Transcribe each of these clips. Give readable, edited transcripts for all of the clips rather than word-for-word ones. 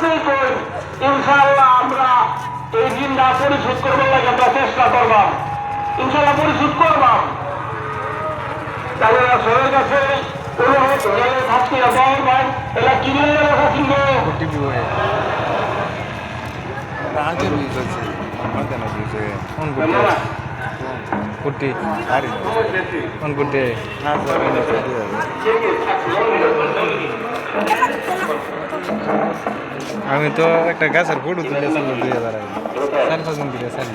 শুরুতেই কই ইনশাআল্লাহ আমরা এই ঋণটা পরিশোধ করবার লাগে আমরা চেষ্টা করবাম, ইনশাআল্লাহ পরিশোধ করবাম। তাহলে সবার কাছে অনুরোধ হয়ে থাকছি ভাই, এরা কি বলে রাখা কিনবো কুটি কোন কুটি আমি তো একটা গাছের ফটো তুলেছিলাম 2000 আগে 4,000 দিলে স্যার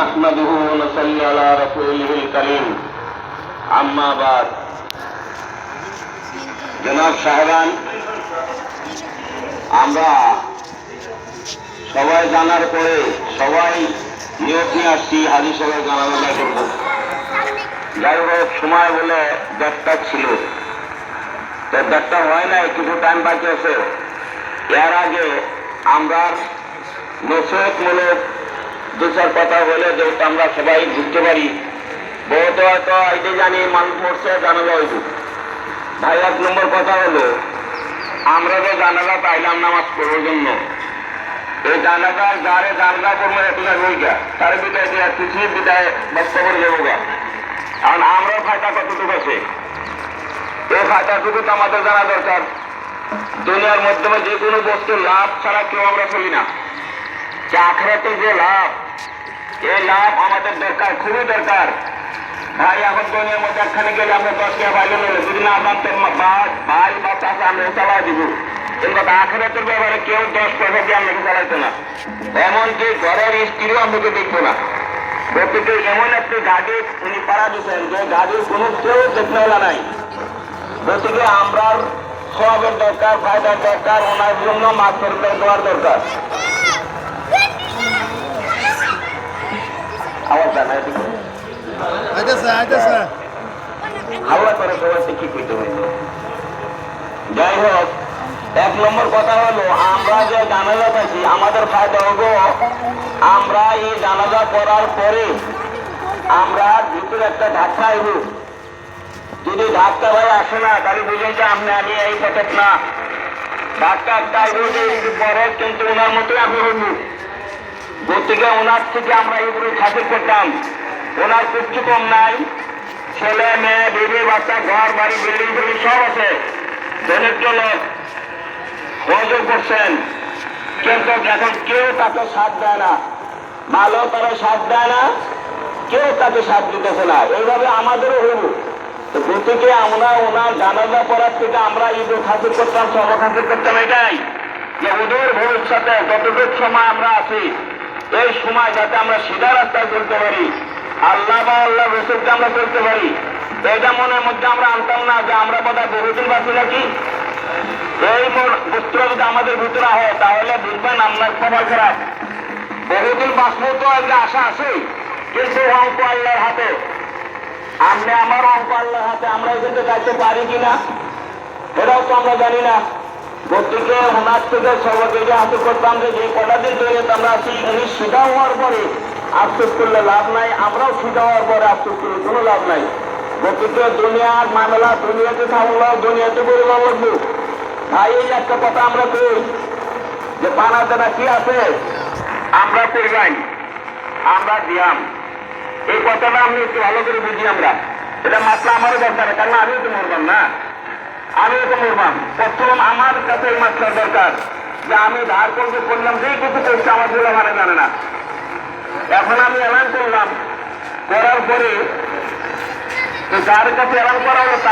نحمده ونصلي على رسوله الكريم أما بعد জনাব সাহেবান, আমরা সবাই জানার পরে সবাই নিয়োগ নিয়ে আসছি হাজির সবাই জানাবেলা করব। যাই হোক সময় বলে 10টা ছিল, তো 10টা হয় নাই, কিছু টাইম বাকি আছে। এর আগে আমরা নসিহতমূলক 2-4 কথা বলে যেহেতু আমরা সবাই বুঝতে পারি, বহুত হয়তো এটাই জানি মানুষ মরছে জানাজা হইব। ভাই 1 নম্বর কথা হলো, আমরা যে জানাজা পাইলাম নামাজ পড়ার জন্য, এই জানাজার যারে জানাজা করবো এতটা রইগা তার বিদায় কিছু বিদায় বক্তব্য যাবো গা। কারণ আমরা ফায়দা কতটুকু আছে, এই ফায়দাটুকু তো আমাদের জানা দরকার। দুনিয়ার মাধ্যমে যে কোনো বস্তু লাভ ছাড়া কেউ আমরা চলি না। যে আখিরাতে যে লাভ, এই লাভ আমাদের দরকার, খুবই দরকার। ভাই এখন দুনিয়ার মধ্যে একখানে গেলে আমরা 10 টাকা পাইলে নেবে, যদি না জানতেন ভাই বা চাষা আমরা চালাই দিব, কিন্তু আখিরাতের ব্যাপারে কেউ 10 পয়সা দিয়ে আমাকে চালাইতো না, এমনকি ঘরের স্ত্রীও আমাকে দেখবো না। প্রকৃতি এমন একটি গাড়ি উনি পাড়া দিচ্ছেন যে গাড়ির কোনো কেউ দেখনেওয়ালা নাই। গতিকে আমরা সবের দরকার, ফায়দার দরকার, ওনার জন্য মাছের দেওয়ার দরকার। আওয়াজ জানা হাওয়া করে সবাইকে কি করতে হইল। যাই হোক, 1 নম্বর কথা হলো, আমরা যে জানাজা পাইছি আমাদের ফায়দা হবো, আমরা এই জানাজা করার পরে আমরা ভিতরে একটা ধাক্কা আইব। যদি ধাক্কা ভাই আসে না তাহলে বুঝেন যে আমি এই পথে না, ধাক্কা একটা আইব যে একটু পরে, কিন্তু ওনার মতোই আমি হইব। গতিকে ওনার থেকে আমরা এইগুলো খাতির করতাম। ওনার কিচ্ছু কম নাই, ছেলে মেয়ে বিবি বাচ্চা ঘর বাড়ি বিল্ডিং ফিল্ডিং সব আছে, দরিদ্র লোক সহযোগ করছেন, কিন্তু এখন কেউ তাকে সাথ দেয় না, ভালো তারা সাথ দেয় না, কেউ তাকে সাথ দিতেছে না। এইভাবে আমাদেরও হইব। তো গতিকে আমরা ওনার জানাজা করার থেকে আমরা ঈদ খাতির করতাম, সব খাতির করতাম, এটাই যে ওদের ভবিষ্যতে যতটুকু সময় আমরা আছি এই সময় যাতে আমরা সিধা রাস্তায় চলতে পারি, আল্লাহ বা আল্লাহ রসুলকে আমরা চলতে পারি। এটা মনের মধ্যে আমরা আনতাম না যে আমরা বোধহয় বহুদিন বাঁচি নাকি। এই পুত্র যদি আমাদের ভিতরে হয় তাহলে বুঝবেন আপনার খবর খারাপ। বহুদিন বাঁচবো তো একটা আশা আছে, কিন্তু অঙ্ক আল্লাহর হাতে। আপনি আমার অঙ্ক আল্লাহর হাতে, আমরা এখানে যাইতে পারি কিনা এটাও তো আমরা জানি না। গতিকে ওনার থেকে সর্বদিকে আফসোস করতাম যে কটা দিন ধরে আমরা আছি, উনি সিধা হওয়ার পরে আফসোস করলে লাভ নাই, আমরাও সিধা হওয়ার পরে আফসোস করলে কোনো লাভ নাই। গতিকে দুনিয়ার মামলা দুনিয়াতে থাকলো, দুনিয়াতে করে লাগবো। ভাই এই একটা কথা আমরা কই যে পানা দেনা কি আছে, আমরা করবাই, আমরা দিয়াম। এই কথাটা আমি একটু ভালো করে বুঝি। আমরা এটা মাত্র আমারও দরকার, কারণ আমিও তো মরবাম না, আমিও তো মরবাম। প্রথম আমার কাছে এই মাত্রার দরকার যে আমি ধার করলাম, যেই কিছু করছে আমার বলে মানে জানে না। এখন আমি এলান করলাম, করার পরে যার কাছে এলান করা হলো